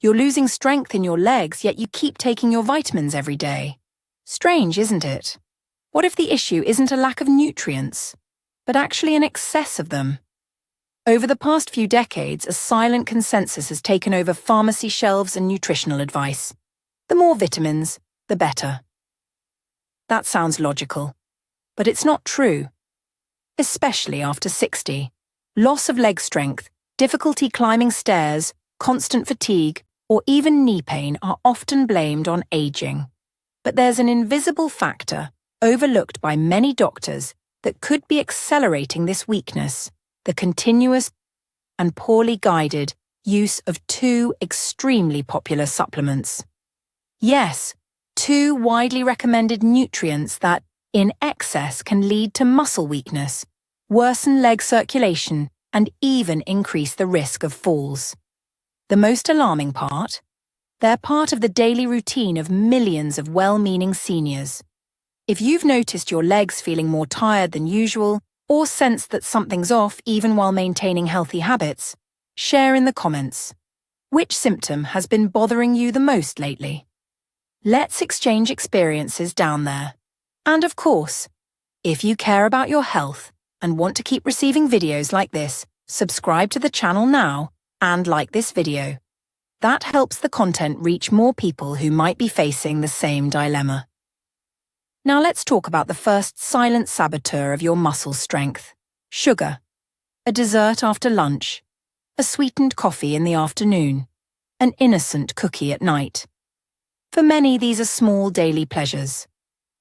You're losing strength in your legs, yet you keep taking your vitamins every day. Strange, isn't it? What if the issue isn't a lack of nutrients, but actually an excess of them? Over the past few decades, a silent consensus has taken over pharmacy shelves and nutritional advice. The more vitamins, the better. That sounds logical, but it's not true. Especially after 60. Loss of leg strength, difficulty climbing stairs, constant fatigue, or even knee pain are often blamed on aging. But there's an invisible factor, overlooked by many doctors, that could be accelerating this weakness: the continuous and poorly guided use of two extremely popular supplements. Yes, two widely recommended nutrients that, in excess, can lead to muscle weakness, worsen leg circulation, and even increase the risk of falls. The most alarming part? They're part of the daily routine of millions of well-meaning seniors. If you've noticed your legs feeling more tired than usual, or sensed that something's off even while maintaining healthy habits, share in the comments. Which symptom has been bothering you the most lately? Let's exchange experiences down there. And of course, if you care about your health and want to keep receiving videos like this, subscribe to the channel now and like this video. That helps the content reach more people who might be facing the same dilemma. Now let's talk about the first silent saboteur of your muscle strength: sugar. A dessert after lunch, a sweetened coffee in the afternoon, an innocent cookie at night. For many, these are small daily pleasures.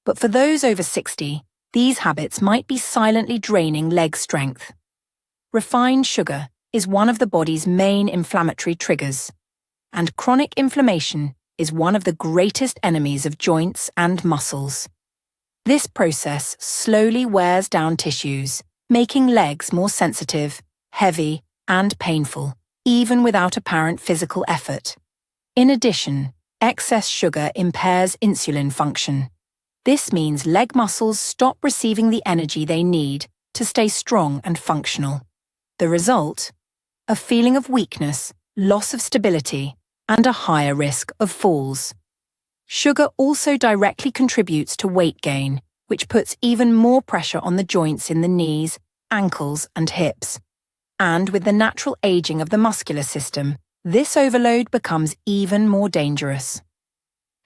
But for those over 60, these habits might be silently draining leg strength. Refined sugar is one of the body's main inflammatory triggers, and chronic inflammation is one of the greatest enemies of joints and muscles. This process slowly wears down tissues, making legs more sensitive, heavy, and painful, even without apparent physical effort. In addition, excess sugar impairs insulin function. This means leg muscles stop receiving the energy they need to stay strong and functional. The result? A feeling of weakness, loss of stability, and a higher risk of falls. Sugar also directly contributes to weight gain, which puts even more pressure on the joints in the knees, ankles, and hips. And with the natural aging of the muscular system, this overload becomes even more dangerous.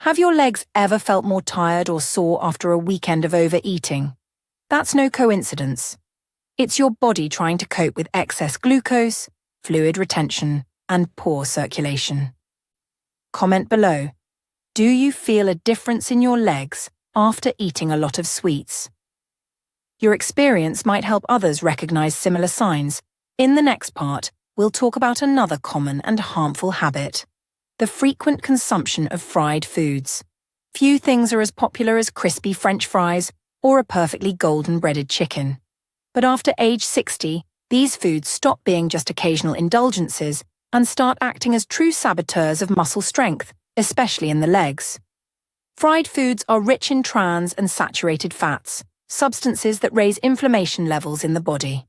Have your legs ever felt more tired or sore after a weekend of overeating? That's no coincidence. It's your body trying to cope with excess glucose, fluid retention, and poor circulation. Comment below. Do you feel a difference in your legs after eating a lot of sweets? Your experience might help others recognize similar signs. In the next part, we'll talk about another common and harmful habit: the frequent consumption of fried foods. Few things are as popular as crispy French fries or a perfectly golden breaded chicken. But after age 60, these foods stop being just occasional indulgences and start acting as true saboteurs of muscle strength, especially in the legs. Fried foods are rich in trans and saturated fats, substances that raise inflammation levels in the body.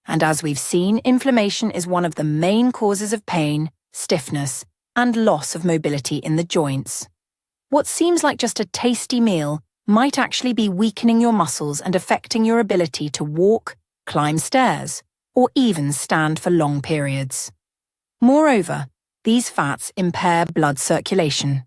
And as we've seen, inflammation is one of the main causes of pain, stiffness, and loss of mobility in the joints. What seems like just a tasty meal might actually be weakening your muscles and affecting your ability to walk, climb stairs, or even stand for long periods. Moreover, these fats impair blood circulation.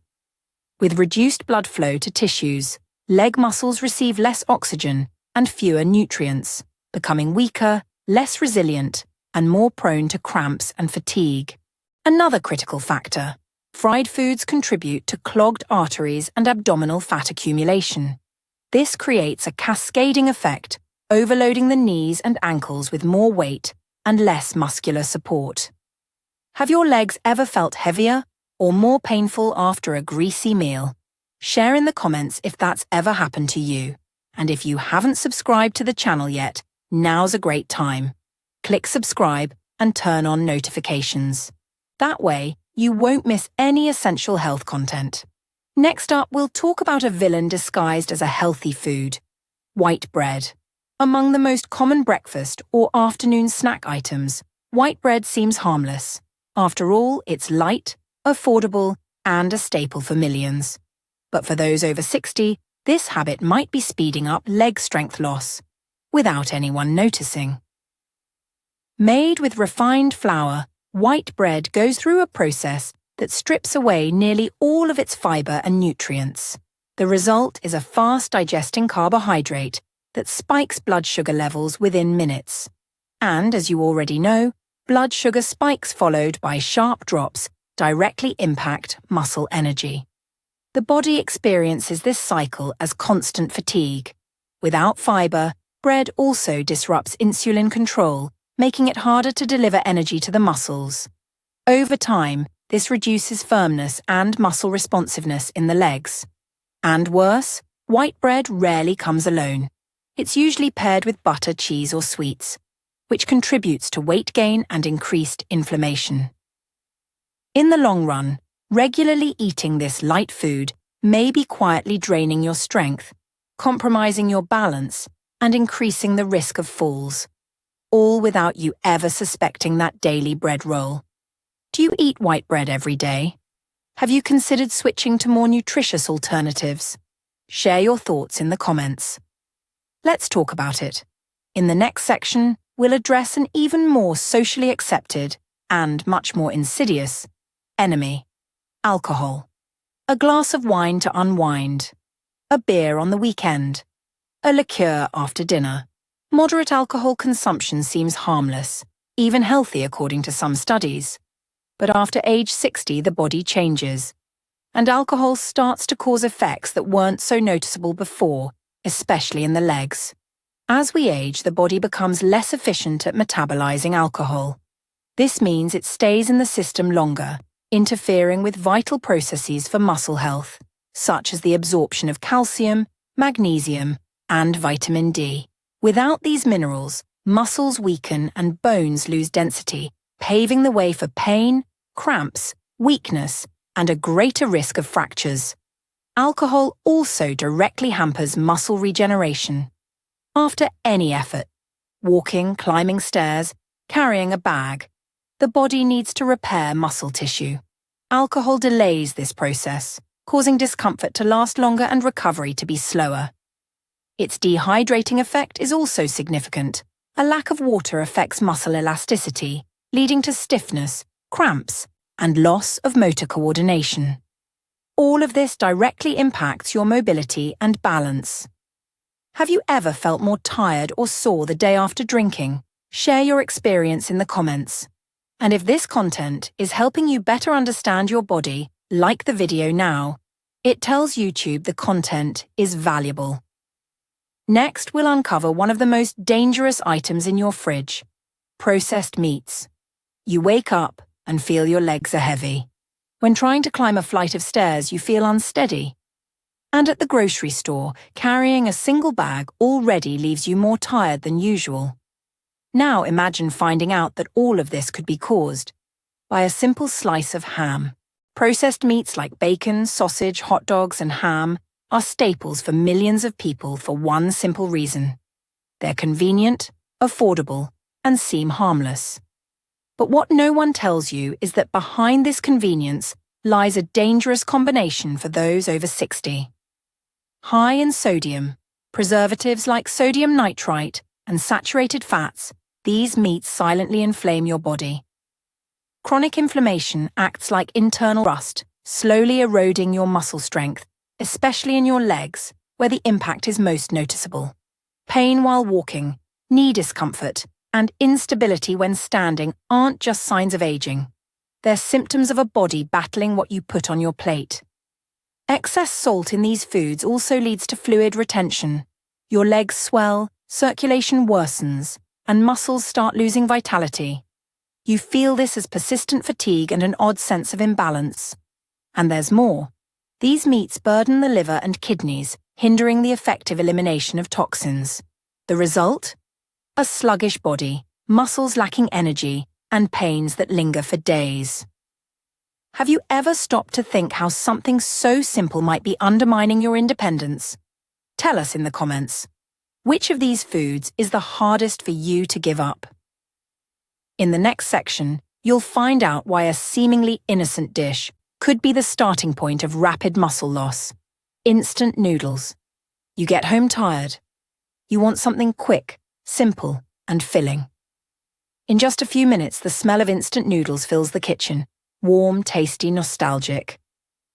With reduced blood flow to tissues, leg muscles receive less oxygen and fewer nutrients, becoming weaker, less resilient, and more prone to cramps and fatigue. Another critical factor: fried foods contribute to clogged arteries and abdominal fat accumulation. This creates a cascading effect, overloading the knees and ankles with more weight and less muscular support. Have your legs ever felt heavier or more painful after a greasy meal? Share in the comments if that's ever happened to you. And if you haven't subscribed to the channel yet, now's a great time. Click subscribe and turn on notifications. That way, you won't miss any essential health content. Next up, we'll talk about a villain disguised as a healthy food: white bread. Among the most common breakfast or afternoon snack items, white bread seems harmless. After all, it's light, affordable, and a staple for millions. But for those over 60, this habit might be speeding up leg strength loss, without anyone noticing. Made with refined flour, white bread goes through a process that strips away nearly all of its fibre and nutrients. The result is a fast-digesting carbohydrate that spikes blood sugar levels within minutes. And, as you already know, blood sugar spikes followed by sharp drops directly impact muscle energy. The body experiences this cycle as constant fatigue. Without fibre, bread also disrupts insulin control, making it harder to deliver energy to the muscles. Over time, this reduces firmness and muscle responsiveness in the legs. And worse, white bread rarely comes alone. It's usually paired with butter, cheese, or sweets, which contributes to weight gain and increased inflammation. In the long run, regularly eating this light food may be quietly draining your strength, compromising your balance, and increasing the risk of falls, all without you ever suspecting that daily bread roll. Do you eat white bread every day? Have you considered switching to more nutritious alternatives? Share your thoughts in the comments. Let's talk about it. In the next section, we'll address an even more socially accepted and much more insidious enemy: alcohol. A glass of wine to unwind, a beer on the weekend, a liqueur after dinner. Moderate alcohol consumption seems harmless, even healthy according to some studies. But after age 60, the body changes, and alcohol starts to cause effects that weren't so noticeable before, especially in the legs. As we age, the body becomes less efficient at metabolizing alcohol. This means it stays in the system longer, interfering with vital processes for muscle health, such as the absorption of calcium, magnesium, and vitamin D. Without these minerals, muscles weaken and bones lose density, paving the way for pain, cramps, weakness, and a greater risk of fractures. Alcohol also directly hampers muscle regeneration. After any effort, walking, climbing stairs, carrying a bag, the body needs to repair muscle tissue. Alcohol delays this process, causing discomfort to last longer and recovery to be slower. Its dehydrating effect is also significant. A lack of water affects muscle elasticity, leading to stiffness, cramps, and loss of motor coordination. All of this directly impacts your mobility and balance. Have you ever felt more tired or sore the day after drinking? Share your experience in the comments. And if this content is helping you better understand your body, like the video now. It tells YouTube the content is valuable. Next, we'll uncover one of the most dangerous items in your fridge: processed meats. You wake up and feel your legs are heavy. When trying to climb a flight of stairs, you feel unsteady. And at the grocery store, carrying a single bag already leaves you more tired than usual. Now imagine finding out that all of this could be caused by a simple slice of ham. Processed meats like bacon, sausage, hot dogs, and ham are staples for millions of people for one simple reason: they're convenient, affordable, and seem harmless. But what no one tells you is that behind this convenience lies a dangerous combination for those over 60. High in sodium, preservatives like sodium nitrite, and saturated fats, these meats silently inflame your body. Chronic inflammation acts like internal rust, slowly eroding your muscle strength, especially in your legs, where the impact is most noticeable. Pain while walking, knee discomfort, and instability when standing aren't just signs of aging. They're symptoms of a body battling what you put on your plate. Excess salt in these foods also leads to fluid retention. Your legs swell, circulation worsens, and muscles start losing vitality. You feel this as persistent fatigue and an odd sense of imbalance. And there's more. These meats burden the liver and kidneys, hindering the effective elimination of toxins. The result? A sluggish body, muscles lacking energy, and pains that linger for days. Have you ever stopped to think how something so simple might be undermining your independence? Tell us in the comments. Which of these foods is the hardest for you to give up? In the next section, you'll find out why a seemingly innocent dish could be the starting point of rapid muscle loss. Instant noodles. You get home tired. You want something quick, simple, and filling. In just a few minutes, the smell of instant noodles fills the kitchen. Warm, tasty, nostalgic.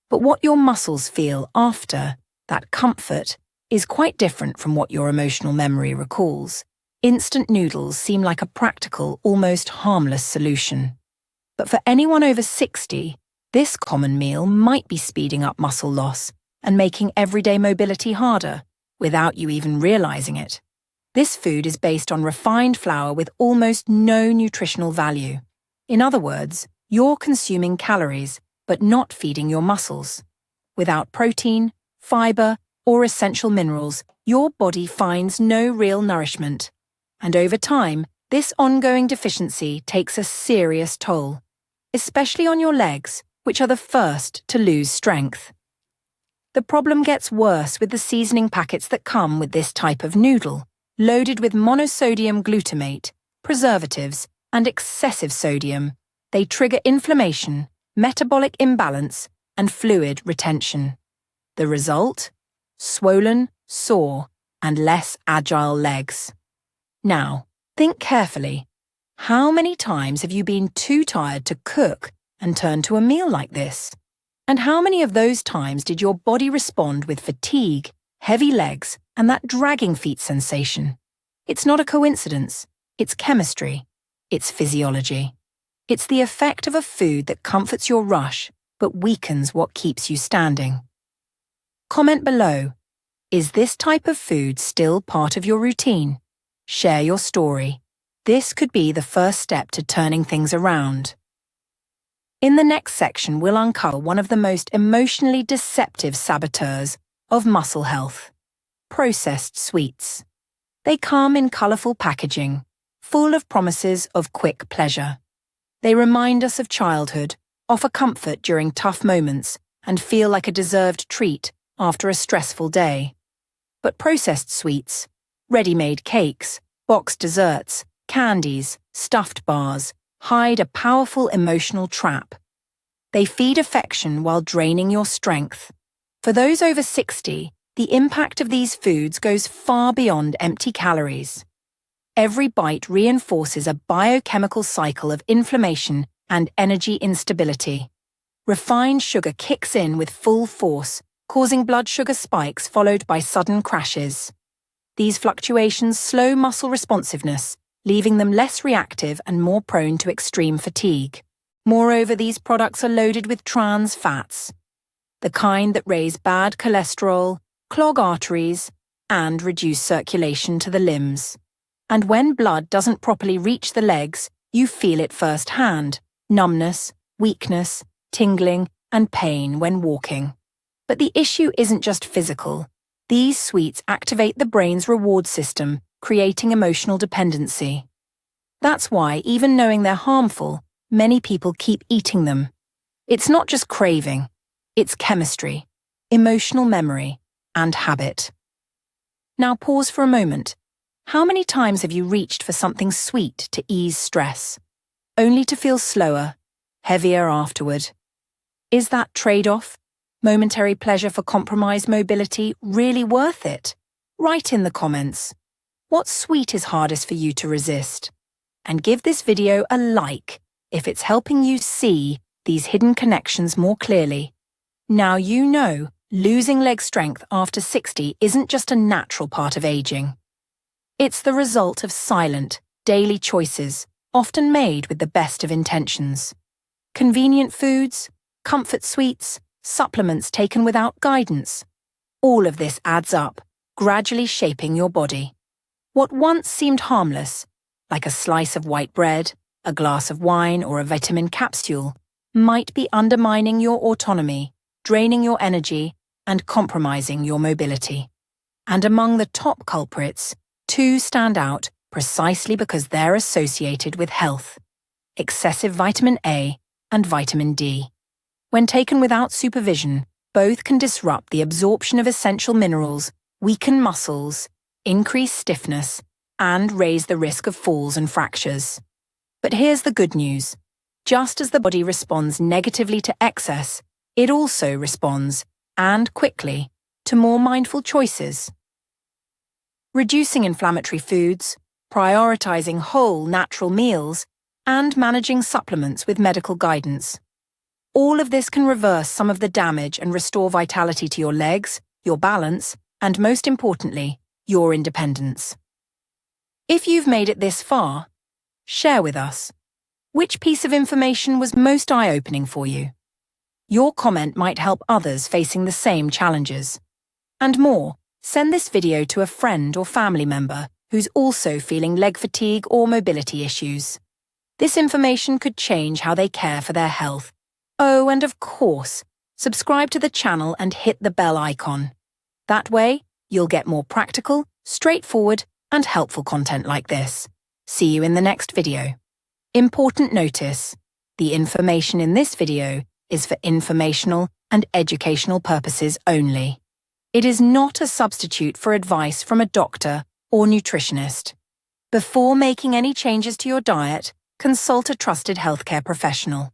But what your muscles feel after, that comfort, is quite different from what your emotional memory recalls. Instant noodles seem like a practical, almost harmless solution. But for anyone over 60, this common meal might be speeding up muscle loss and making everyday mobility harder, without you even realizing it. This food is based on refined flour with almost no nutritional value. In other words, you're consuming calories, but not feeding your muscles. Without protein, fiber, or essential minerals, your body finds no real nourishment. And over time, this ongoing deficiency takes a serious toll, especially on your legs, which are the first to lose strength. The problem gets worse with the seasoning packets that come with this type of noodle, loaded with monosodium glutamate, preservatives, and excessive sodium. They trigger inflammation, metabolic imbalance, and fluid retention. The result? Swollen, sore, and less agile legs. Now, think carefully. How many times have you been too tired to cook and turn to a meal like this? And how many of those times did your body respond with fatigue, heavy legs, and that dragging feet sensation? It's not a coincidence. It's chemistry. It's physiology. It's the effect of a food that comforts your rush but weakens what keeps you standing. Comment below. Is this type of food still part of your routine? Share your story. This could be the first step to turning things around. In the next section, we'll uncover one of the most emotionally deceptive saboteurs of muscle health: processed sweets. They come in colourful packaging, full of promises of quick pleasure. They remind us of childhood, offer comfort during tough moments, and feel like a deserved treat after a stressful day. But processed sweets, ready-made cakes, boxed desserts, candies, stuffed bars, hide a powerful emotional trap. They feed affection while draining your strength. For those over 60, the impact of these foods goes far beyond empty calories. Every bite reinforces a biochemical cycle of inflammation and energy instability. Refined sugar kicks in with full force, causing blood sugar spikes followed by sudden crashes. These fluctuations slow muscle responsiveness, leaving them less reactive and more prone to extreme fatigue. Moreover, these products are loaded with trans fats, the kind that raise bad cholesterol, clog arteries, and reduce circulation to the limbs. And when blood doesn't properly reach the legs, you feel it firsthand: numbness, weakness, tingling, and pain when walking. But the issue isn't just physical. These sweets activate the brain's reward system, creating emotional dependency. That's why, even knowing they're harmful, many people keep eating them. It's not just craving, it's chemistry, emotional memory, and habit. Now pause for a moment. How many times have you reached for something sweet to ease stress, only to feel slower, heavier afterward? Is that trade-off, momentary pleasure for compromised mobility, really worth it? Write in the comments. What sweet is hardest for you to resist? And give this video a like if it's helping you see these hidden connections more clearly. Now you know losing leg strength after 60 isn't just a natural part of aging. It's the result of silent, daily choices, often made with the best of intentions. Convenient foods, comfort sweets, supplements taken without guidance. All of this adds up, gradually shaping your body. What once seemed harmless, like a slice of white bread, a glass of wine, or a vitamin capsule, might be undermining your autonomy, draining your energy, and compromising your mobility. And among the top culprits, two stand out precisely because they're associated with health: excessive vitamin A and vitamin D. When taken without supervision, both can disrupt the absorption of essential minerals, weaken muscles, increase stiffness, and raise the risk of falls and fractures. But here's the good news. Just as the body responds negatively to excess, it also responds, and quickly, to more mindful choices. Reducing inflammatory foods, prioritizing whole, natural meals, and managing supplements with medical guidance. All of this can reverse some of the damage and restore vitality to your legs, your balance, and most importantly, your independence. If you've made it this far, share with us. Which piece of information was most eye-opening for you? Your comment might help others facing the same challenges. And more, send this video to a friend or family member who's also feeling leg fatigue or mobility issues. This information could change how they care for their health. Oh, and of course, subscribe to the channel and hit the bell icon. That way, you'll get more practical, straightforward, and helpful content like this. See you in the next video. Important notice: the information in this video is for informational and educational purposes only. It is not a substitute for advice from a doctor or nutritionist. Before making any changes to your diet, consult a trusted healthcare professional.